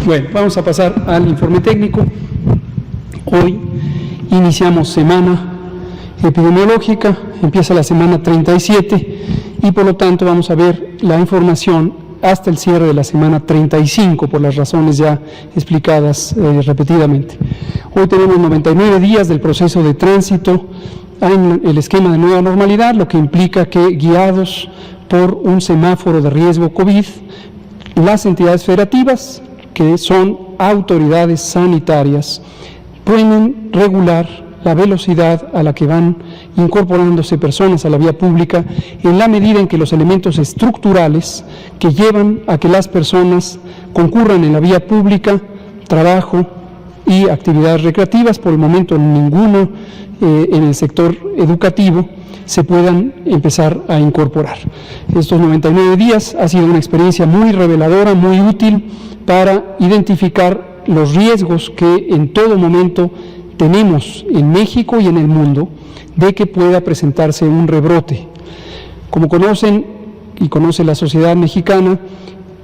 Bueno, vamos a pasar al informe técnico. Hoy iniciamos semana epidemiológica, empieza la semana 37 y por lo tanto vamos a ver la información hasta el cierre de la semana 35 por las razones ya explicadas repetidamente. Hoy tenemos 99 días del proceso de tránsito en el esquema de nueva normalidad, lo que implica que guiados por un semáforo de riesgo COVID, las entidades federativas, que son autoridades sanitarias, pueden regular la velocidad a la que van incorporándose personas a la vía pública en la medida en que los elementos estructurales que llevan a que las personas concurran en la vía pública, trabajo y actividades recreativas, por el momento ninguno en el sector educativo, se puedan empezar a incorporar. Estos 99 días ha sido una experiencia muy reveladora, muy útil para identificar los riesgos que en todo momento tenemos en México y en el mundo de que pueda presentarse un rebrote. Como conocen y conoce la sociedad mexicana,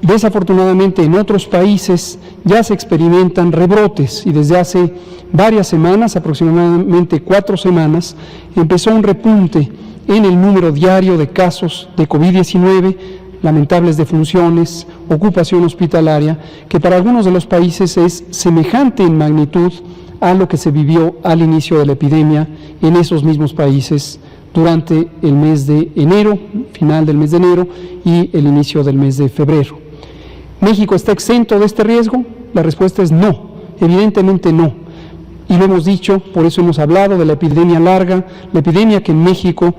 desafortunadamente en otros países ya se experimentan rebrotes y desde hace varias semanas, aproximadamente 4 semanas, empezó un repunte en el número diario de casos de COVID-19, lamentables defunciones, ocupación hospitalaria, que para algunos de los países es semejante en magnitud a lo que se vivió al inicio de la epidemia en esos mismos países durante el mes de enero, final del mes de enero y el inicio del mes de febrero. ¿México está exento de este riesgo? La respuesta es no, evidentemente no. Y lo hemos dicho, por eso hemos hablado de la epidemia larga, la epidemia que en México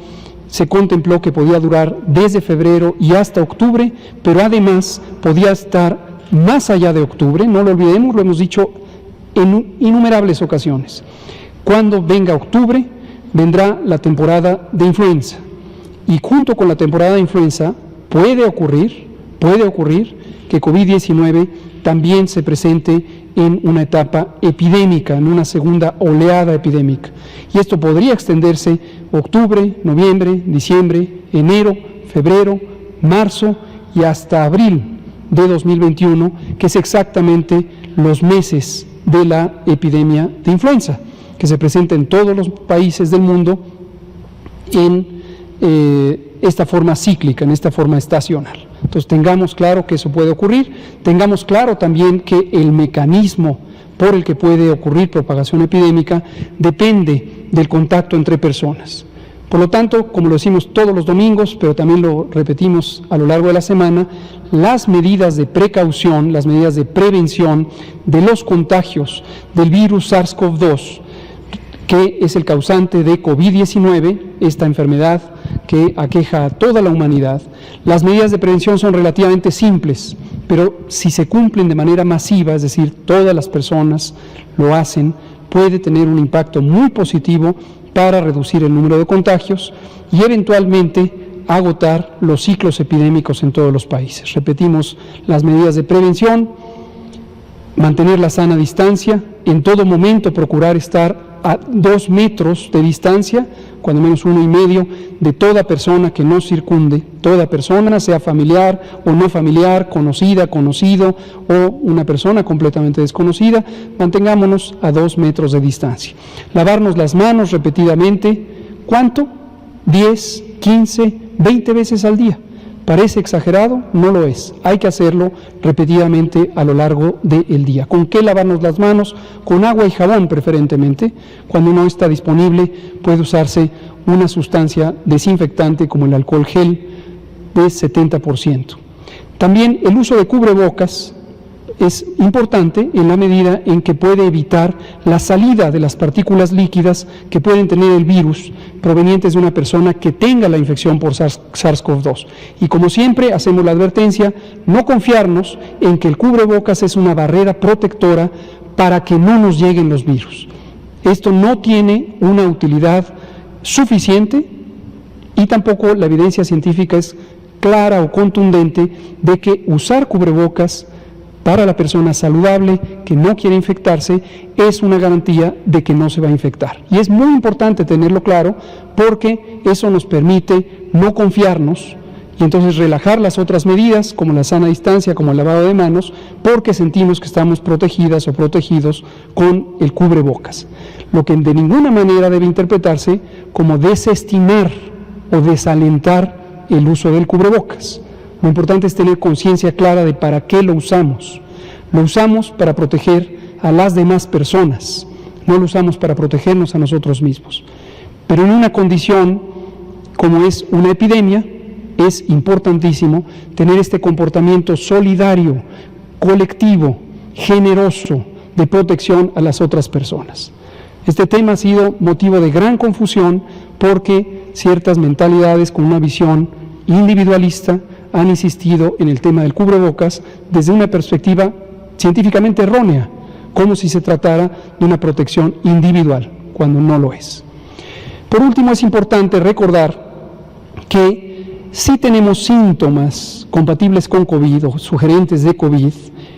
se contempló que podía durar desde febrero y hasta octubre, pero además podía estar más allá de octubre, no lo olvidemos, lo hemos dicho en innumerables ocasiones. Cuando venga octubre, vendrá la temporada de influenza. Y junto con la temporada de influenza puede ocurrir que COVID-19 también se presente en una etapa epidémica, en una segunda oleada epidémica. Y esto podría extenderse octubre, noviembre, diciembre, enero, febrero, marzo y hasta abril de 2021, que es exactamente los meses de la epidemia de influenza, que se presenta en todos los países del mundo en esta forma cíclica, en esta forma estacional. Entonces tengamos claro que eso puede ocurrir, tengamos claro también que el mecanismo por el que puede ocurrir propagación epidémica depende del contacto entre personas. Por lo tanto, como lo decimos todos los domingos, pero también lo repetimos a lo largo de la semana, las medidas de precaución, las medidas de prevención de los contagios del virus SARS-CoV-2, que es el causante de COVID-19, esta enfermedad que aqueja a toda la humanidad, las medidas de prevención son relativamente simples, pero si se cumplen de manera masiva, es decir, todas las personas lo hacen, puede tener un impacto muy positivo para reducir el número de contagios y eventualmente agotar los ciclos epidémicos en todos los países. Repetimos las medidas de prevención, mantener la sana distancia, en todo momento procurar estar a 2 metros de distancia, cuando menos 1,5, de toda persona que nos circunde, toda persona, sea familiar o no familiar, conocida, conocido o una persona completamente desconocida, mantengámonos a 2 metros de distancia. Lavarnos las manos repetidamente, ¿cuánto? 10, 15, 20 veces al día. ¿Parece exagerado? No lo es. Hay que hacerlo repetidamente a lo largo del día. ¿Con qué lavarnos las manos? Con agua y jabón preferentemente. Cuando no está disponible puede usarse una sustancia desinfectante como el alcohol gel de 70%. También el uso de cubrebocas es importante en la medida en que puede evitar la salida de las partículas líquidas que pueden tener el virus provenientes de una persona que tenga la infección por SARS-CoV-2. Y como siempre hacemos la advertencia, no confiarnos en que el cubrebocas es una barrera protectora para que no nos lleguen los virus. Esto no tiene una utilidad suficiente y tampoco la evidencia científica es clara o contundente de que usar cubrebocas para la persona saludable que no quiere infectarse es una garantía de que no se va a infectar. Y es muy importante tenerlo claro porque eso nos permite no confiarnos y entonces relajar las otras medidas, como la sana distancia, como el lavado de manos, porque sentimos que estamos protegidas o protegidos con el cubrebocas. Lo que de ninguna manera debe interpretarse como desestimar o desalentar el uso del cubrebocas. Lo importante es tener conciencia clara de para qué lo usamos. Lo usamos para proteger a las demás personas, no lo usamos para protegernos a nosotros mismos. Pero en una condición como es una epidemia, es importantísimo tener este comportamiento solidario, colectivo, generoso, de protección a las otras personas. Este tema ha sido motivo de gran confusión porque ciertas mentalidades con una visión individualista han insistido en el tema del cubrebocas desde una perspectiva científicamente errónea, como si se tratara de una protección individual, cuando no lo es. Por último, es importante recordar que si tenemos síntomas compatibles con COVID o sugerentes de COVID,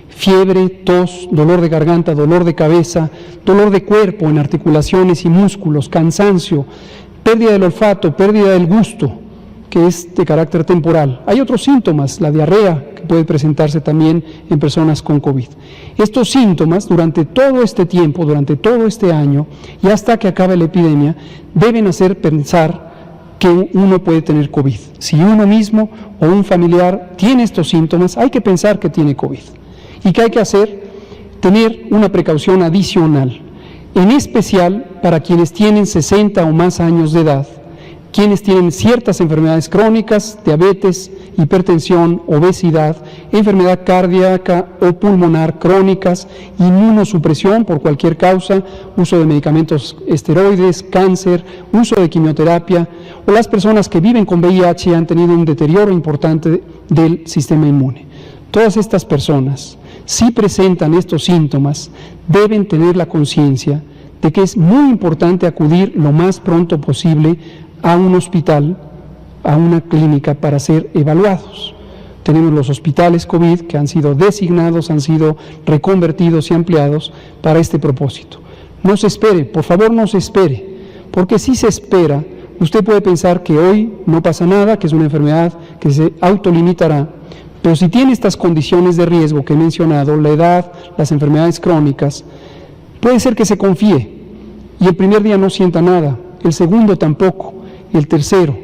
fiebre, tos, dolor de garganta, dolor de cabeza, dolor de cuerpo en articulaciones y músculos, cansancio, pérdida del olfato, pérdida del gusto, que es de carácter temporal. Hay otros síntomas, la diarrea, que puede presentarse también en personas con COVID. Estos síntomas, durante todo este tiempo, durante todo este año, y hasta que acabe la epidemia, deben hacer pensar que uno puede tener COVID. Si uno mismo o un familiar tiene estos síntomas, hay que pensar que tiene COVID. ¿Y qué hay que hacer? Tener una precaución adicional, en especial para quienes tienen 60 o más años de edad, quienes tienen ciertas enfermedades crónicas, diabetes, hipertensión, obesidad, enfermedad cardíaca o pulmonar crónicas, inmunosupresión por cualquier causa, uso de medicamentos esteroides, cáncer, uso de quimioterapia, o las personas que viven con VIH y han tenido un deterioro importante del sistema inmune. Todas estas personas, si presentan estos síntomas, deben tener la conciencia de que es muy importante acudir lo más pronto posible a un hospital, a una clínica para ser evaluados. Tenemos los hospitales COVID que han sido designados, han sido reconvertidos y ampliados para este propósito. No se espere, por favor no se espere, porque si se espera, usted puede pensar que hoy no pasa nada, que es una enfermedad que se autolimitará, pero si tiene estas condiciones de riesgo que he mencionado, la edad, las enfermedades crónicas, puede ser que se confíe y el primer día no sienta nada, el segundo tampoco, el tercero,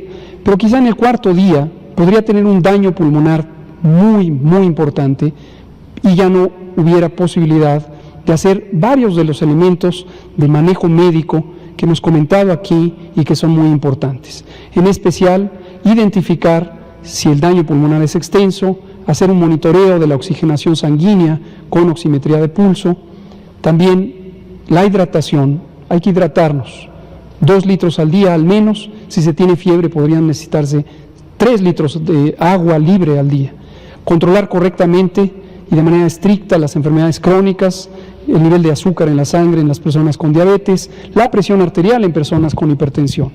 pero quizá en el cuarto día podría tener un daño pulmonar muy importante y ya no hubiera posibilidad de hacer varios de los elementos de manejo médico que hemos comentado aquí y que son muy importantes. En especial, identificar si el daño pulmonar es extenso, hacer un monitoreo de la oxigenación sanguínea con oximetría de pulso, también la hidratación, hay que hidratarnos, 2 litros al día al menos, si se tiene fiebre podrían necesitarse 3 litros de agua libre al día. Controlar correctamente y de manera estricta las enfermedades crónicas, el nivel de azúcar en la sangre en las personas con diabetes, la presión arterial en personas con hipertensión.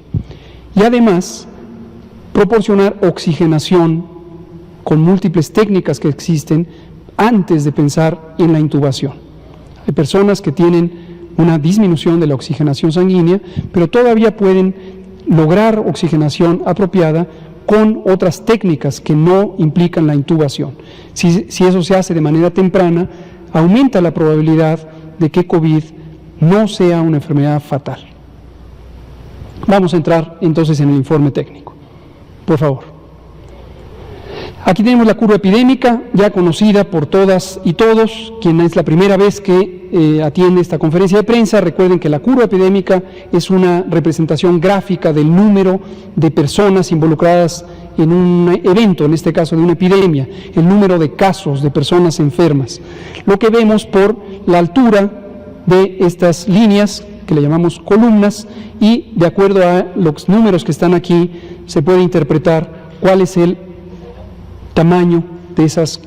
Y además, proporcionar oxigenación con múltiples técnicas que existen antes de pensar en la intubación. Hay personas que tienen una disminución de la oxigenación sanguínea, pero todavía pueden lograr oxigenación apropiada con otras técnicas que no implican la intubación. Si eso se hace de manera temprana, aumenta la probabilidad de que COVID no sea una enfermedad fatal. Vamos a entrar entonces en el informe técnico. Por favor. Aquí tenemos la curva epidémica, ya conocida por todas y todos. Quien es la primera vez que atiende esta conferencia de prensa, recuerden que la curva epidémica es una representación gráfica del número de personas involucradas en un evento, en este caso de una epidemia, el número de casos de personas enfermas. Lo que vemos por la altura de estas líneas, que le llamamos columnas, y de acuerdo a los números que están aquí, se puede interpretar cuál es el tamaño de esas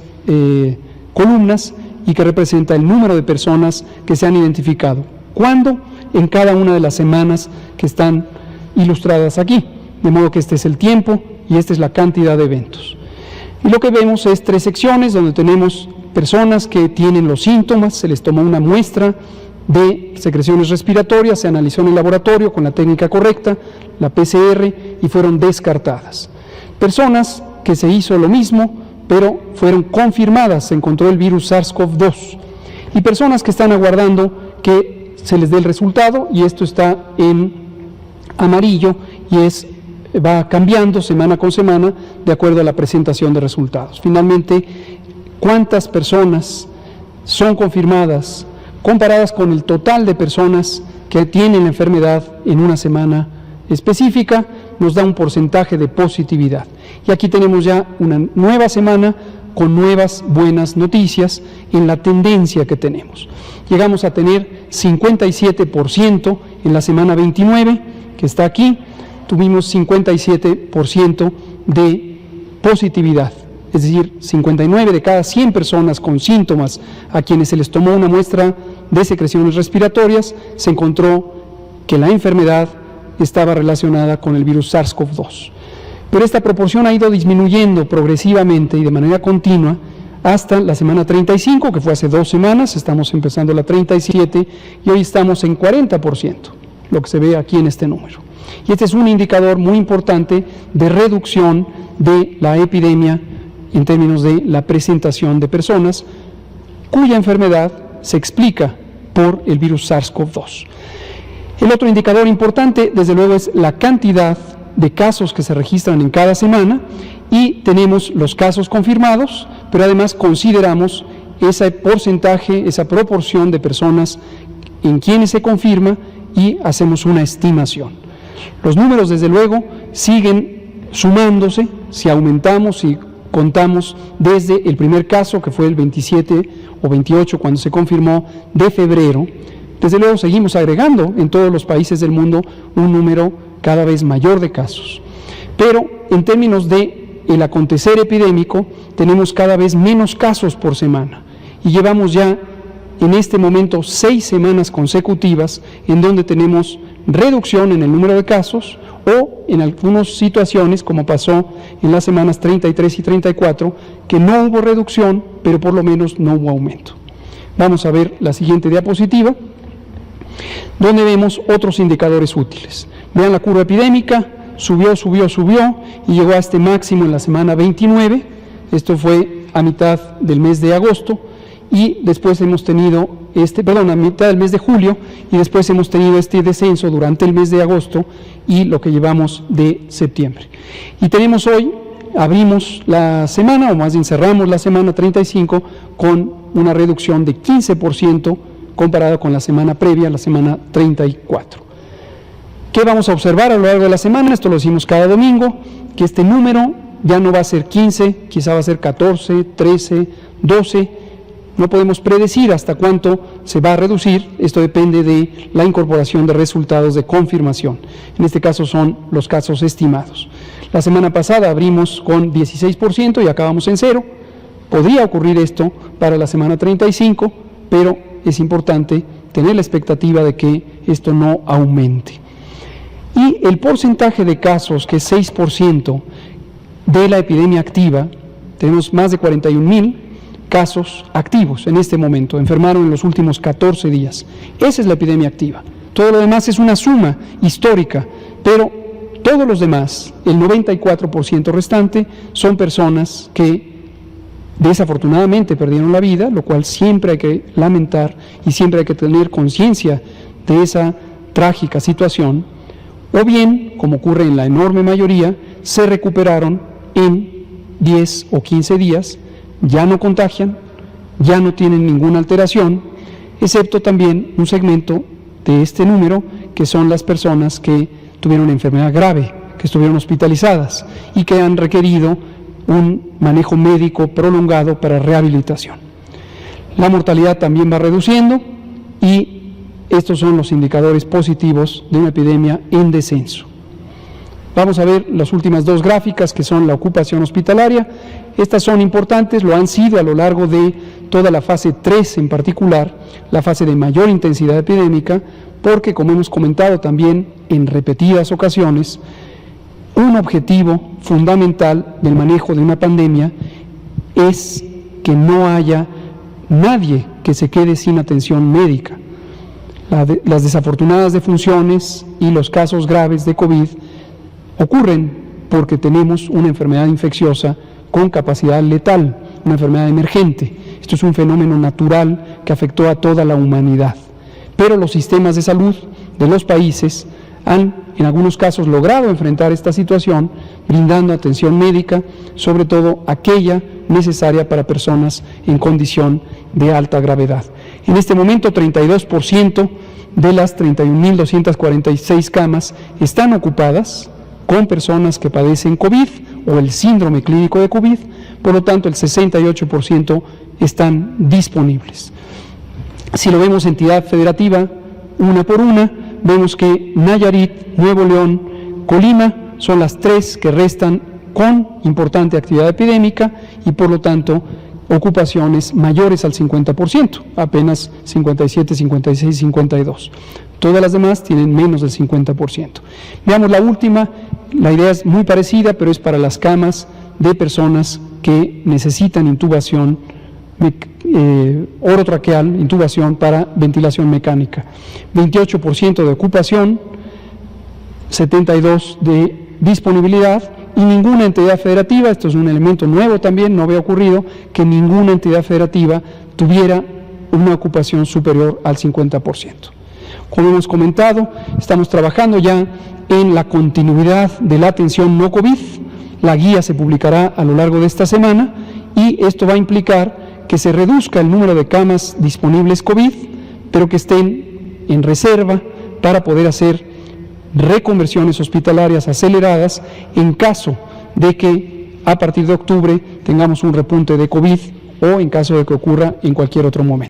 columnas y que representa el número de personas que se han identificado. ¿Cuándo? En cada una de las semanas que están ilustradas aquí. De modo que este es el tiempo y esta es la cantidad de eventos. Y lo que vemos es 3 secciones donde tenemos personas que tienen los síntomas, se les tomó una muestra de secreciones respiratorias, se analizó en el laboratorio con la técnica correcta, la PCR, y fueron descartadas. Personas que se hizo lo mismo, pero fueron confirmadas, se encontró el virus SARS-CoV-2. Y personas que están aguardando que se les dé el resultado, y esto está en amarillo, y va cambiando semana con semana de acuerdo a la presentación de resultados. Finalmente, ¿cuántas personas son confirmadas comparadas con el total de personas que tienen la enfermedad en una semana específica? Nos da un porcentaje de positividad. Y aquí tenemos ya una nueva semana con nuevas buenas noticias en la tendencia que tenemos. Llegamos a tener 57% en la semana 29, que está aquí, tuvimos 57% de positividad, es decir, 59 de cada 100 personas con síntomas a quienes se les tomó una muestra de secreciones respiratorias, se encontró que la enfermedad estaba relacionada con el virus SARS-CoV-2. Pero esta proporción ha ido disminuyendo progresivamente y de manera continua hasta la semana 35, que fue hace 2 semanas, estamos empezando la 37 y hoy estamos en 40%, lo que se ve aquí en este número. Y este es un indicador muy importante de reducción de la epidemia en términos de la presentación de personas cuya enfermedad se explica por el virus SARS-CoV-2. El otro indicador importante, desde luego, es la cantidad de casos que se registran en cada semana, y tenemos los casos confirmados, pero además consideramos ese porcentaje, esa proporción de personas en quienes se confirma y hacemos una estimación. Los números, desde luego, siguen sumándose si aumentamos y contamos desde el primer caso, que fue el 27 o 28, cuando se confirmó, de febrero. Desde luego seguimos agregando en todos los países del mundo un número cada vez mayor de casos. Pero en términos de el acontecer epidémico, tenemos cada vez menos casos por semana. Y llevamos ya en este momento 6 semanas consecutivas en donde tenemos reducción en el número de casos, o en algunas situaciones, como pasó en las semanas 33 y 34, que no hubo reducción, pero por lo menos no hubo aumento. Vamos a ver la siguiente diapositiva, donde vemos otros indicadores útiles. Vean la curva epidémica, subió y llegó a este máximo en la semana 29, esto fue a mitad del mes de agosto, y después hemos tenido a mitad del mes de julio, y después hemos tenido este descenso durante el mes de agosto y lo que llevamos de septiembre. Y tenemos hoy, abrimos la semana, o más bien cerramos la semana 35 con una reducción de 15% comparada con la semana previa, la semana 34. ¿Qué vamos a observar a lo largo de la semana? Esto lo decimos cada domingo, que este número ya no va a ser 15, quizá va a ser 14, 13, 12, no podemos predecir hasta cuánto se va a reducir, esto depende de la incorporación de resultados de confirmación, en este caso son los casos estimados. La semana pasada abrimos con 16% y acabamos en 0, podría ocurrir esto para la semana 35, pero es importante tener la expectativa de que esto no aumente. Y el porcentaje de casos, que es 6% de la epidemia activa, tenemos más de 41,000 casos activos en este momento, enfermaron en los últimos 14 días. Esa es la epidemia activa. Todo lo demás es una suma histórica, pero todos los demás, el 94% restante, son personas que desafortunadamente perdieron la vida, lo cual siempre hay que lamentar y siempre hay que tener conciencia de esa trágica situación, o bien, como ocurre en la enorme mayoría, se recuperaron en 10 o 15 días, ya no contagian, ya no tienen ninguna alteración, excepto también un segmento de este número, que son las personas que tuvieron enfermedad grave, que estuvieron hospitalizadas y que han requerido un manejo médico prolongado para rehabilitación. La mortalidad también va reduciendo y estos son los indicadores positivos de una epidemia en descenso. Vamos a ver las últimas 2 gráficas, que son la ocupación hospitalaria. Estas son importantes, lo han sido a lo largo de toda la fase 3 en particular, la fase de mayor intensidad epidémica, porque, como hemos comentado también en repetidas ocasiones, un objetivo fundamental del manejo de una pandemia es que no haya nadie que se quede sin atención médica. Las desafortunadas defunciones y los casos graves de COVID ocurren porque tenemos una enfermedad infecciosa con capacidad letal, una enfermedad emergente. Esto es un fenómeno natural que afectó a toda la humanidad. Pero los sistemas de salud de los países han, en algunos casos, logrado enfrentar esta situación, brindando atención médica, sobre todo aquella necesaria para personas en condición de alta gravedad. En este momento, 32% de las 31.246 camas están ocupadas con personas que padecen COVID o el síndrome clínico de COVID, por lo tanto el 68% están disponibles. Si lo vemos entidad federativa, una por una, vemos que Nayarit, Nuevo León, Colima son las tres que restan con importante actividad epidémica y por lo tanto ocupaciones mayores al 50%, apenas 57, 56, 52. Todas las demás tienen menos del 50%. Veamos la última, la idea es muy parecida, pero es para las camas de personas que necesitan intubación orotraqueal, intubación para ventilación mecánica. 28% de ocupación, 72% de disponibilidad y ninguna entidad federativa, esto es un elemento nuevo también, no había ocurrido que ninguna entidad federativa tuviera una ocupación superior al 50%. Como hemos comentado, estamos trabajando ya en la continuidad de la atención no COVID. La guía se publicará a lo largo de esta semana y esto va a implicar que se reduzca el número de camas disponibles COVID, pero que estén en reserva para poder hacer reconversiones hospitalarias aceleradas en caso de que a partir de octubre tengamos un repunte de COVID o en caso de que ocurra en cualquier otro momento.